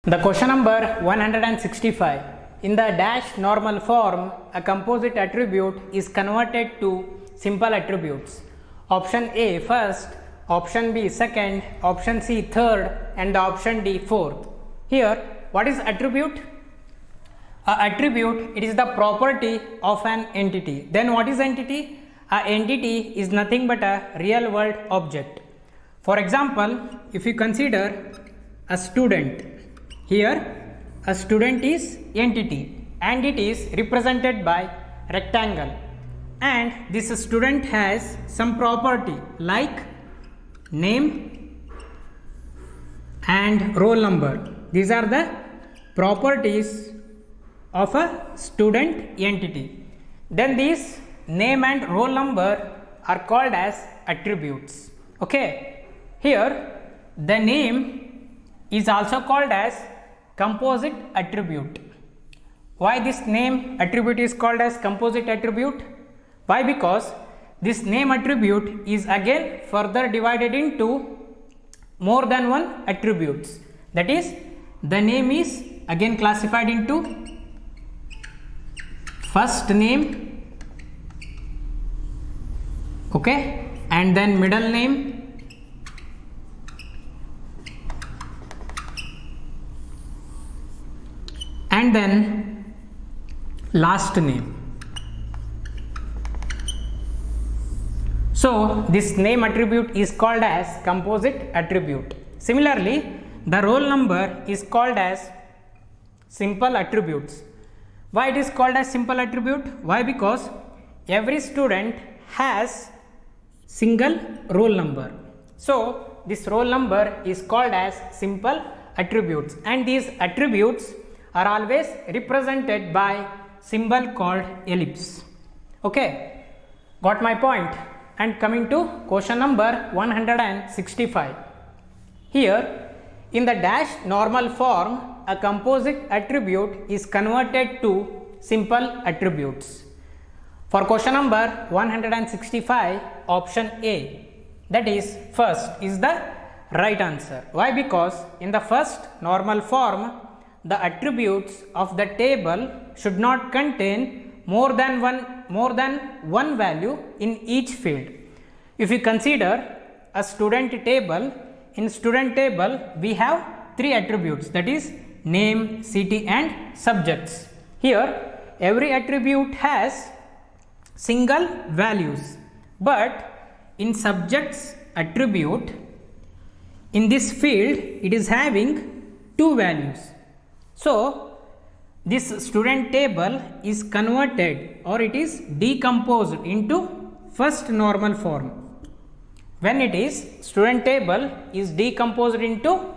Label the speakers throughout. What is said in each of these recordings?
Speaker 1: The question number 165. In the dash normal form, a composite attribute is converted to simple attributes. Option A first, option B second, option C third, and the option D fourth. Here, what is attribute? A attribute, it is the property of an entity. Then what is entity? A entity is nothing but a real world object. For example, if you consider a student, here a student is entity and it is represented by rectangle, and this student has some property like name and roll number. These are the properties of a student entity. Then these name and roll number are called as attributes. Okay, here the name is also called as composite attribute. Why this name attribute is called as composite attribute? Why? Because this name attribute is again further divided into more than one attributes. That is, the name is again classified into first name, okay, and then middle name, and then last name. So this name attribute is called as composite attribute. Similarly, the roll number is called as simple attributes. Why it is called as simple attribute? Why? Because every student has single roll number. So this roll number is called as simple attributes, and these attributes are always represented by symbol called ellipse. Okay, got my point? And coming to question number 165. Here in the dash normal form, a composite attribute is converted to simple attributes. For question number 165, option A, that is first, is the right answer. Why? Because in the first normal form, the attributes of the table should not contain more than one value in each field. If you consider a student table, in student table we have three attributes, that is name, city and subjects. Here every attribute has single values, but in subjects attribute, in this field it is having two values. So this student table is converted, or it is decomposed into first normal form. When it is student table is decomposed into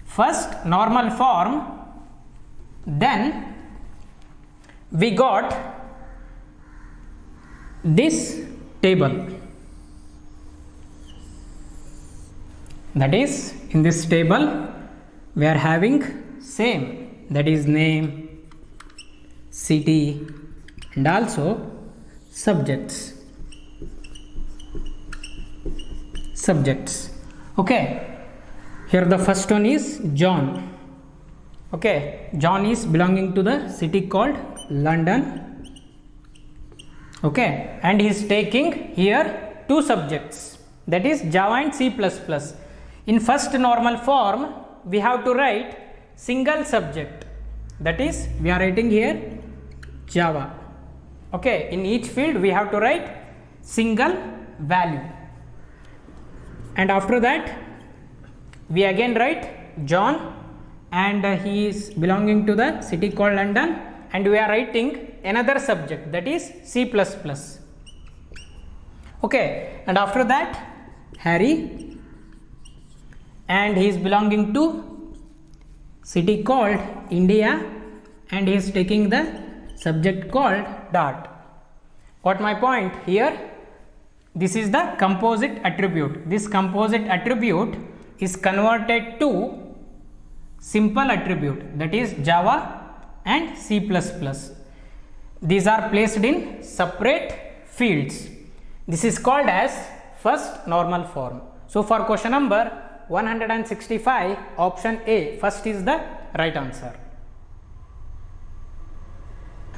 Speaker 1: first normal form, then we got this table. That is, in this table we are having same, that is name, city and also subjects. Okay, here the first one is John. Okay, John is belonging to the city called London. Okay, and he is taking here two subjects, that is Java and C++. In first normal form we have to write single subject, that is we are writing here Java. Okay, in each field we have to write single value, and after that we again write John, and he is belonging to the city called London, and we are writing another subject, that is C++. Okay, and after that Harry, and he is belonging to city called India, and he is taking the subject called dot. Got my point? Here this is the composite attribute. This composite attribute is converted to simple attribute, that is Java and C++. These are placed in separate fields. This is called as first normal form. So for question number 165, option A first is the right answer.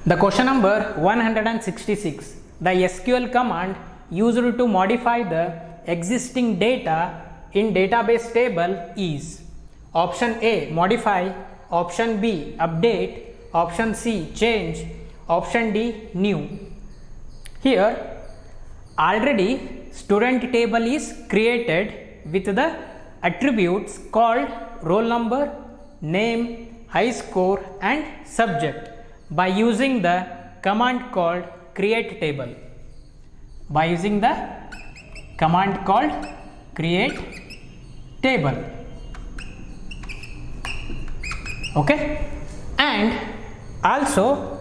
Speaker 1: The question number 166. The SQL command used to modify the existing data in database table is option A modify, option B update, option C change, option D new. Here already student table is created with the attributes called roll number, name, high score and subject by using the command called create table. By using the command called create table. Okay, and also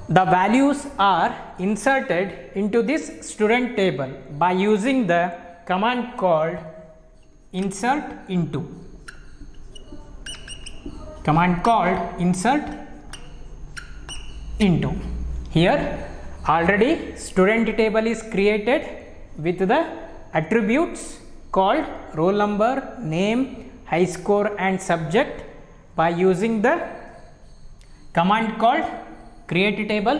Speaker 1: the values are inserted into this student table by using the command called insert into. Command called insert into. Here already student table is created with the attributes called roll number, name, high score and subject by using the command called create table,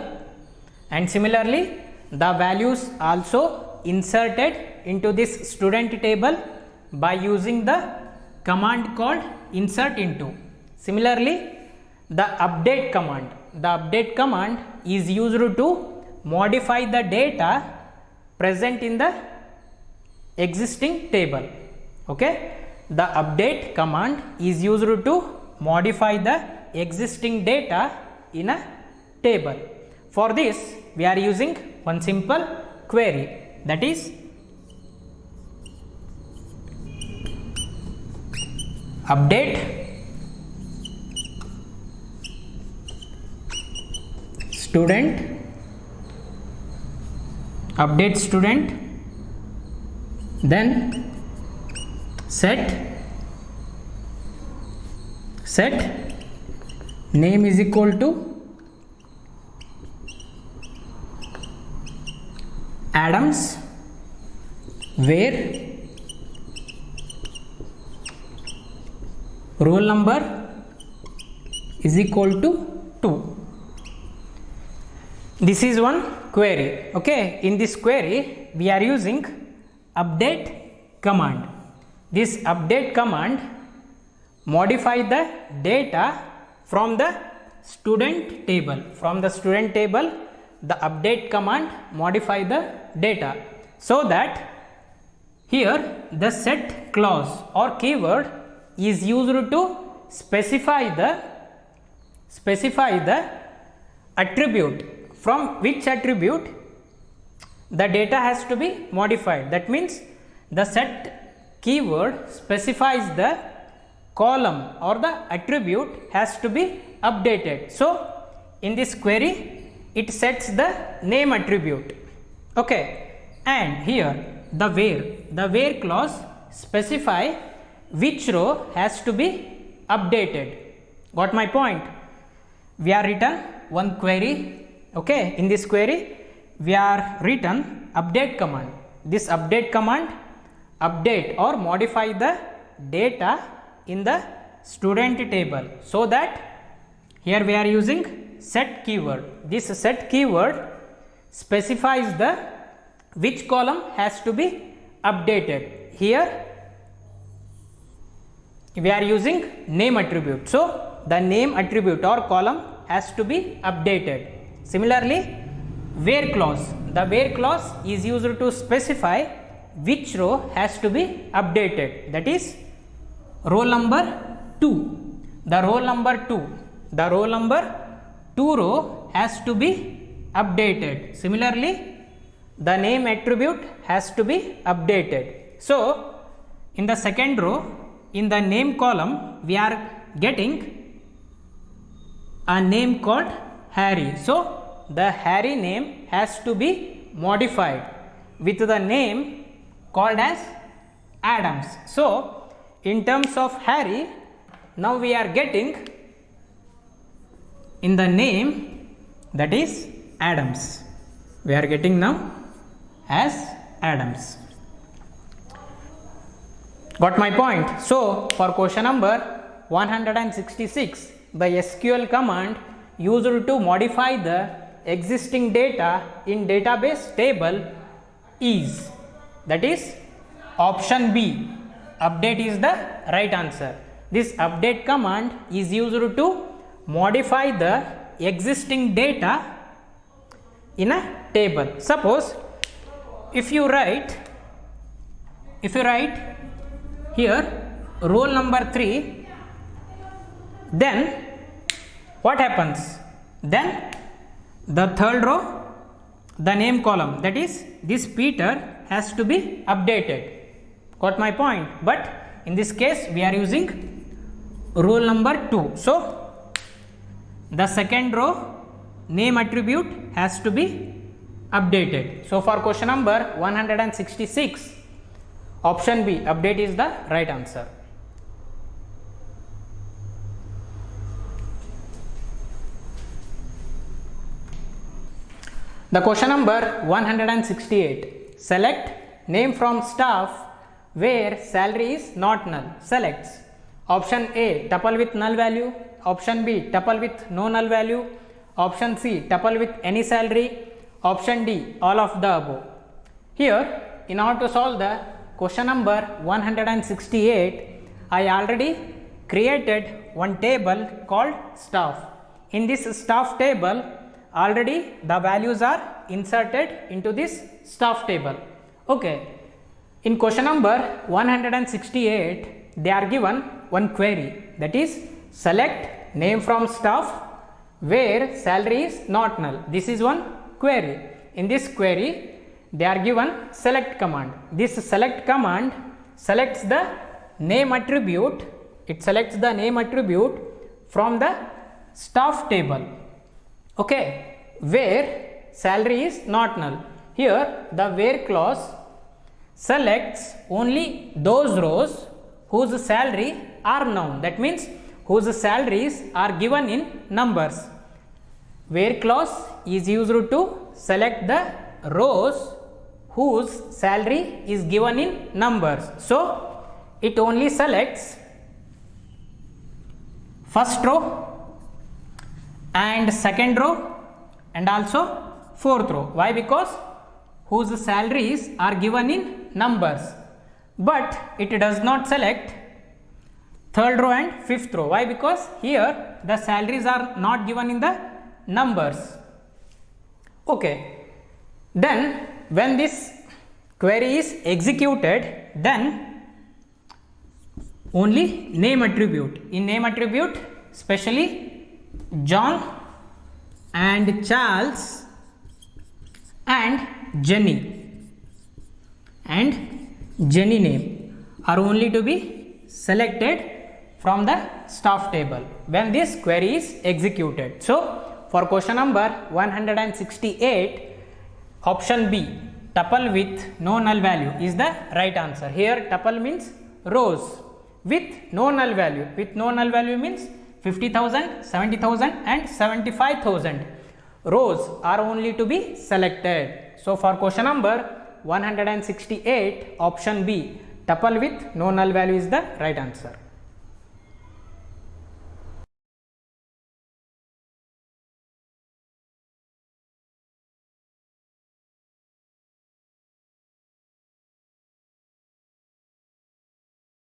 Speaker 1: and similarly the values also inserted into this student table by using the command called insert into. Similarly the update command is used to modify the data present in the existing table. Okay, the update command is used to modify the existing data in a table. For this we are using one simple query, that is update student, update student, then set name is equal to Adams, where roll number is equal to 2. This is one query. Okay, in this query we are using update command. This update command modify the data from the student table. From the student table the update command modify the data, so that here the set clause or keyword is used to specify the attribute from which attribute the data has to be modified. That means the set keyword specifies the column or the attribute has to be updated. So in this query it sets the name attribute. Okay, and here the where clause specify which row has to be updated. Got my point? We are written one query. Okay, in this query we are written update command. This update command update or modify the data in the student table, so that here we are using set keyword. This set keyword specifies the which column has to be updated. Here we are using name attribute, so the name attribute or column has to be updated. Similarly where clause, the where clause is used to specify which row has to be updated, that is roll number 2. The roll number 2 row has to be updated. Similarly the name attribute has to be updated. So in the second row in the name column we are getting a name called Harry. So the Harry name has to be modified with the name called as Adams. So in terms of Harry, now we are getting in the name, that is Adams. We are getting now as Adams. Got my point? So for question number 166, the SQL command used to modify the existing data in database table is, that is option B, update is the right answer. This update command is used to modify the existing data in a table. Suppose if you write here roll number 3, then what happens? Then the third row, the name column, that is this Peter, has to be updated. Got my point? But in this case we are using roll number 2. So the second row name attribute has to be updated. So for question number 166, option B, update is the right answer. The question number 168, select name from staff where salary is not null. Selects option A, tuple with null value, option B, tuple with no null value, option C, tuple with any salary, option D, all of the above. Here, in order to solve the question number 168, I already created one table called staff. In this staff table, already the values are inserted into this staff table. Okay. In question number 168, they are given one query, that is select name from staff where salary is not null. This is one query. In this query, they are given select command. This select command selects the name attribute. It selects the name attribute from the staff table. Okay, where salary is not null. Here the where clause selects only those rows whose salary are known. That means whose salaries are given in numbers. Where clause is used to select the rows whose salary is given in numbers. So it only selects first row and second row and also fourth row. Why? Because whose salaries are given in numbers, but it does not select third row and fifth row. Why? Because here the salaries are not given in the numbers. Okay, then when this query is executed, then only name attribute, in name attribute especially John and Charles and Jenny name are only to be selected from the staff table when this query is executed. So for question number 168, option B, tuple with no null value is the right answer. Here tuple means rows with no null value. With no null value means 50,000, 70,000 and 75,000 rows are only to be selected. So for question number 168, option B, tuple with no null value is the right answer.